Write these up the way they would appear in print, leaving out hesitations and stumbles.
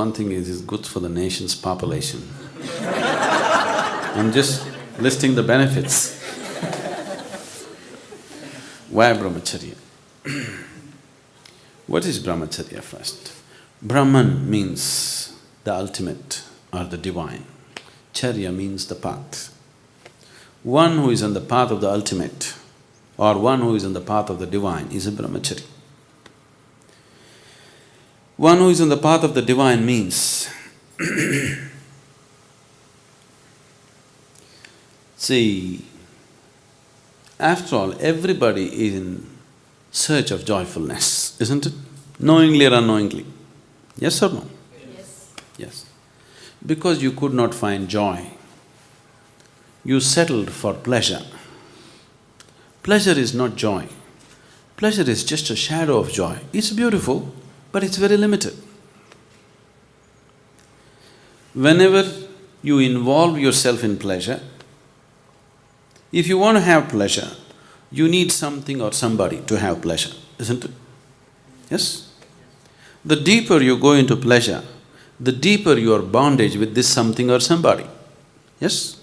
one thing is it's good for the nation's population. I'm just listing the benefits. Why Brahmacharya? What is Brahmacharya first? Brahman means the ultimate or the divine. Charya means the path. One who is on the path of the ultimate or one who is on the path of the divine is a Brahmachari. One who is on the path of the divine means see, after all, everybody is in search of joyfulness, isn't it? Knowingly or unknowingly. Yes or no? Yes. Yes. Because you could not find joy, you settled for pleasure. Pleasure is not joy. Pleasure is just a shadow of joy. It's beautiful, but it's very limited. Whenever you involve yourself in pleasure, if you want to have pleasure, you need something or somebody to have pleasure, isn't it? Yes? The deeper you go into pleasure, the deeper your bondage with this something or somebody. Yes?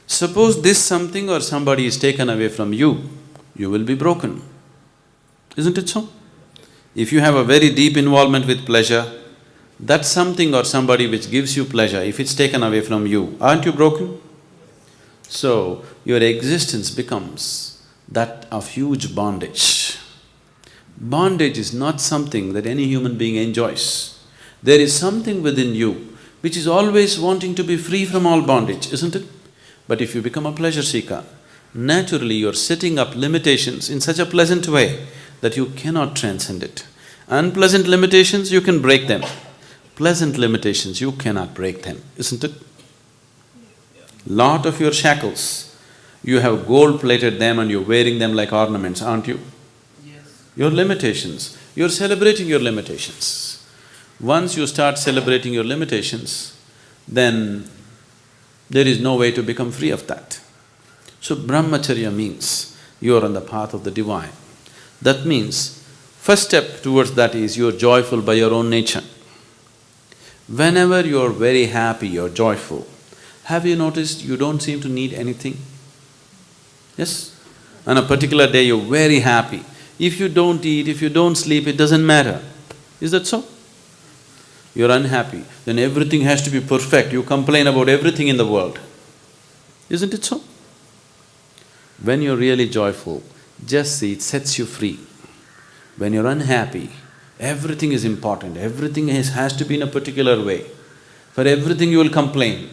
Suppose this something or somebody is taken away from you, you will be broken. Isn't it so? If you have a very deep involvement with pleasure, that something or somebody which gives you pleasure, if it's taken away from you, aren't you broken? So, your existence becomes that of huge bondage. Bondage is not something that any human being enjoys. There is something within you which is always wanting to be free from all bondage, isn't it? But if you become a pleasure seeker, naturally you're setting up limitations in such a pleasant way that you cannot transcend it. Unpleasant limitations, you can break them. Pleasant limitations, you cannot break them, isn't it? Lot of your shackles, you have gold-plated them and you're wearing them like ornaments, aren't you? Yes. Your limitations, you're celebrating your limitations. Once you start celebrating your limitations, then there is no way to become free of that. So Brahmacharya means you are on the path of the divine. That means, first step towards that is you are joyful by your own nature. Whenever you are very happy, you are joyful, have you noticed you don't seem to need anything? Yes? On a particular day you're very happy. If you don't eat, if you don't sleep, it doesn't matter. Is that so? You're unhappy, then everything has to be perfect, you complain about everything in the world. Isn't it so? When you're really joyful, just see, it sets you free. When you're unhappy, everything is important, everything has to be in a particular way. For everything you will complain.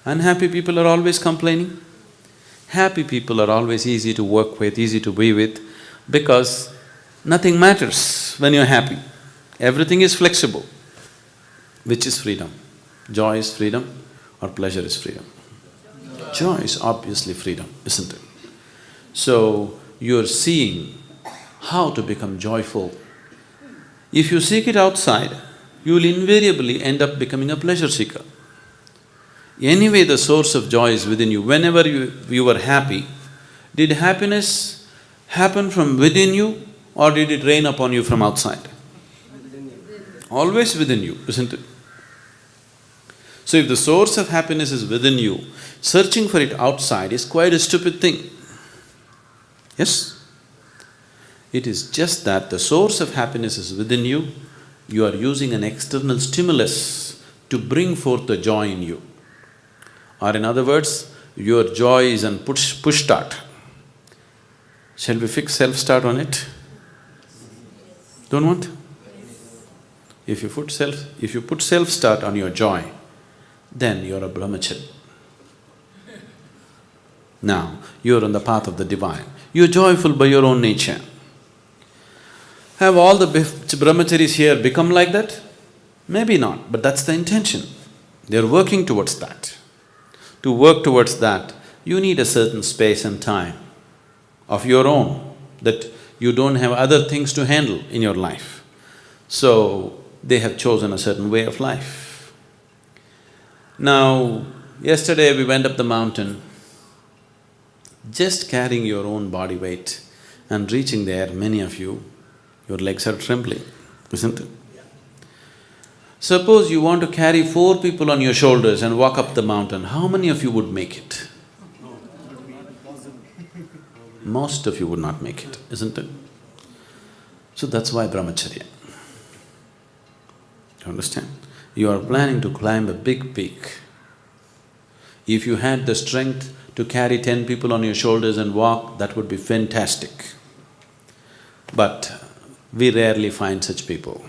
Unhappy people are always complaining. Happy people are always easy to work with, easy to be with, because nothing matters when you're happy. Everything is flexible. Which is freedom? Joy is freedom or pleasure is freedom? Joy is obviously freedom, isn't it? So, you're seeing how to become joyful. If you seek it outside, you will invariably end up becoming a pleasure seeker. Anyway, the source of joy is within you. Whenever you were happy, did happiness happen from within you or did it rain upon you from outside? Always within you, isn't it? So if the source of happiness is within you, searching for it outside is quite a stupid thing. Yes? It is just that the source of happiness is within you, you are using an external stimulus to bring forth the joy in you. Or in other words, your joy is on push start. Shall we fix self-start on it? Don't want? If you put self-start on your joy, then you're a Brahmachari. Now, you're on the path of the divine. You're joyful by your own nature. Have all the Brahmacharis here become like that? Maybe not, but that's the intention. They're working towards that. To work towards that, you need a certain space and time of your own, that you don't have other things to handle in your life. So, they have chosen a certain way of life. Now, yesterday we went up the mountain, just carrying your own body weight and reaching there, many of you, your legs are trembling, isn't it? Suppose you want to carry 4 people on your shoulders and walk up the mountain, how many of you would make it? Most of you would not make it, isn't it? So that's why Brahmacharya. You understand? You are planning to climb a big peak. If you had the strength to carry 10 people on your shoulders and walk, that would be fantastic. But we rarely find such people.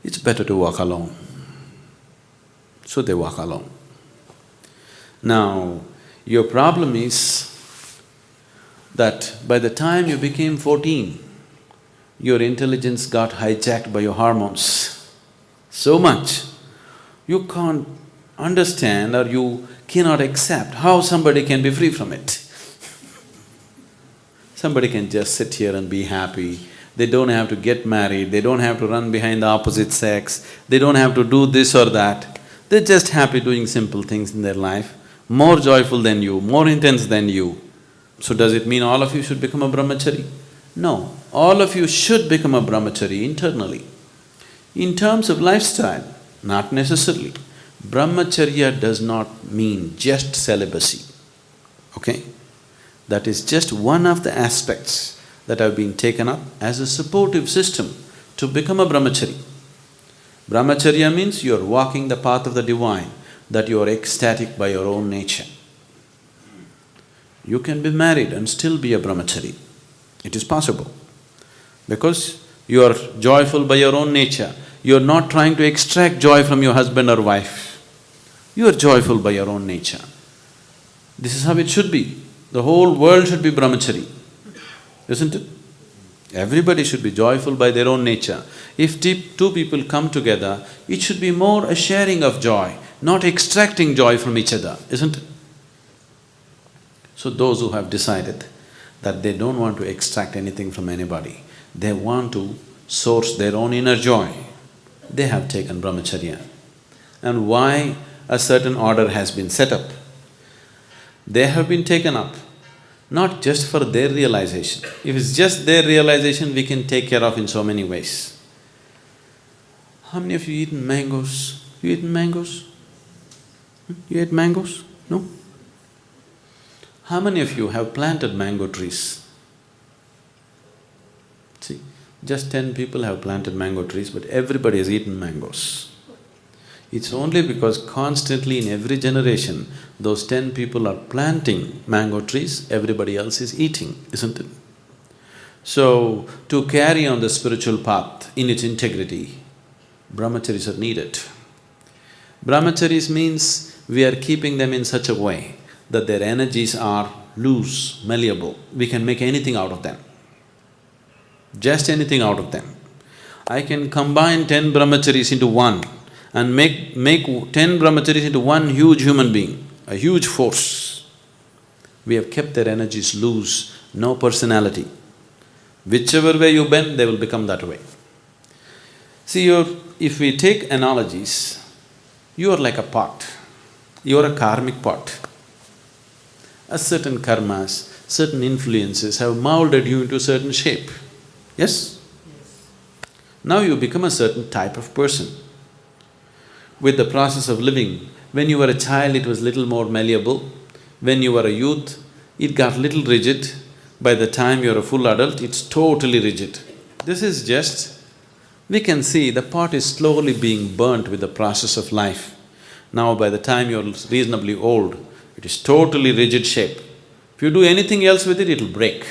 It's better to walk alone. So they walk alone. Now, your problem is that by the time you became 14, your intelligence got hijacked by your hormones so much, you can't understand or you cannot accept how somebody can be free from it. Somebody can just sit here and be happy. They don't have to get married, they don't have to run behind the opposite sex, they don't have to do this or that. They're just happy doing simple things in their life, more joyful than you, more intense than you. So does it mean all of you should become a brahmachari? No, all of you should become a brahmachari internally. In terms of lifestyle, not necessarily. Brahmacharya does not mean just celibacy, okay? That is just one of the aspects that have been taken up as a supportive system to become a brahmachari. Brahmacharya means you are walking the path of the divine, that you are ecstatic by your own nature. You can be married and still be a brahmachari. It is possible. Because you are joyful by your own nature. You are not trying to extract joy from your husband or wife. You are joyful by your own nature. This is how it should be. The whole world should be brahmachari, isn't it? Everybody should be joyful by their own nature. If two people come together, it should be more a sharing of joy, not extracting joy from each other, isn't it? So those who have decided that they don't want to extract anything from anybody, they want to source their own inner joy, they have taken brahmacharya. And why a certain order has been set up? They have been taken up not just for their realization. If it's just their realization, we can take care of in so many ways. How many of you eaten mangoes? You eaten mangoes? You ate mangoes? No? How many of you have planted mango trees? See, just 10 people have planted mango trees, but everybody has eaten mangoes. It's only because constantly in every generation, those 10 people are planting mango trees, everybody else is eating, isn't it? So, to carry on the spiritual path in its integrity, brahmacharis are needed. Brahmacharis means we are keeping them in such a way that their energies are loose, malleable. We can make anything out of them. Just anything out of them. I can combine 10 brahmacharis into one and make 10 brahmacharis into one huge human being, a huge force. We have kept their energies loose, no personality. Whichever way you bend, they will become that way. See, if we take analogies, you are like a pot. You are a karmic pot. A certain karmas, certain influences have molded you into a certain shape. Yes? Now you become a certain type of person. With the process of living, when you were a child, it was little more malleable. When you were a youth, it got little rigid. By the time you're a full adult, it's totally rigid. This is just… we can see the pot is slowly being burnt with the process of life. Now by the time you're reasonably old, it is totally rigid shape. If you do anything else with it, it'll break.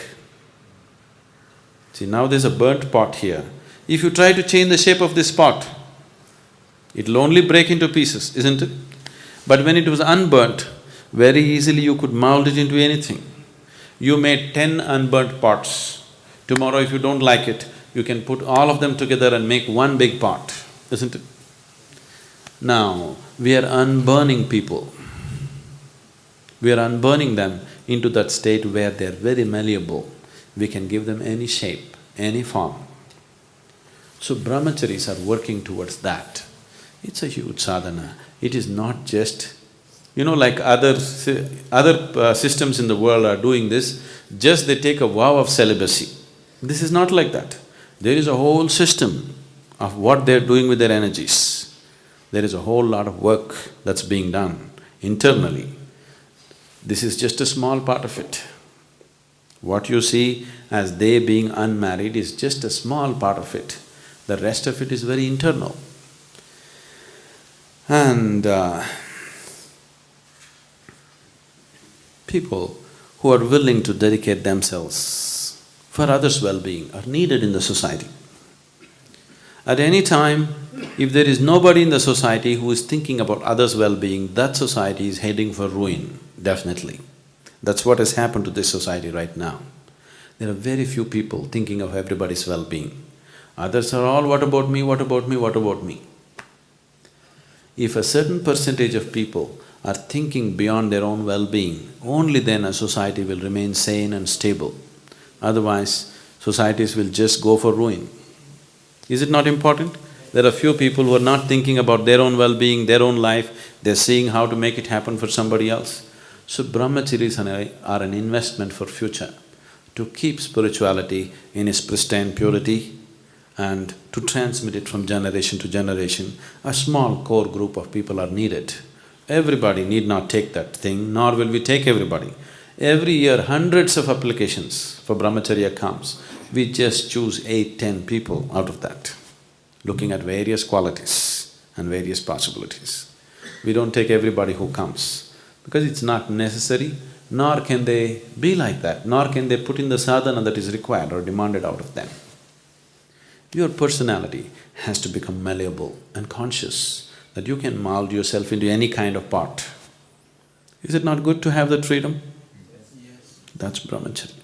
See, now there's a burnt pot here. If you try to change the shape of this pot, it'll only break into pieces, isn't it? But when it was unburnt, very easily you could mold it into anything. You made 10 unburnt pots. Tomorrow if you don't like it, you can put all of them together and make one big pot, isn't it? Now, we are unburning people. We are unburning them into that state where they are very malleable. We can give them any shape, any form. So brahmacharis are working towards that. It's a huge sadhana. It is not just… like other systems in the world are doing this, just they take a vow of celibacy. This is not like that. There is a whole system of what they're doing with their energies. There is a whole lot of work that's being done internally. This is just a small part of it. What you see as they being unmarried is just a small part of it. The rest of it is very internal. And people who are willing to dedicate themselves for others' well-being are needed in the society. At any time, if there is nobody in the society who is thinking about others' well-being, that society is heading for ruin, definitely. That's what has happened to this society right now. There are very few people thinking of everybody's well-being. Others are all, what about me, what about me, what about me? If a certain percentage of people are thinking beyond their own well-being, only then a society will remain sane and stable. Otherwise, societies will just go for ruin. Is it not important? There are few people who are not thinking about their own well-being, their own life, they're seeing how to make it happen for somebody else. So brahmacharis are an investment for future, to keep spirituality in its pristine purity and to transmit it from generation to generation. A small core group of people are needed. Everybody need not take that thing, nor will we take everybody. Every year, hundreds of applications for brahmacharya comes. We just choose 8–10 people out of that, looking at various qualities and various possibilities. We don't take everybody who comes, because it's not necessary, nor can they be like that, nor can they put in the sadhana that is required or demanded out of them. Your personality has to become malleable and conscious, that you can mold yourself into any kind of part. Is it not good to have that freedom? Yes. That's brahmacharya.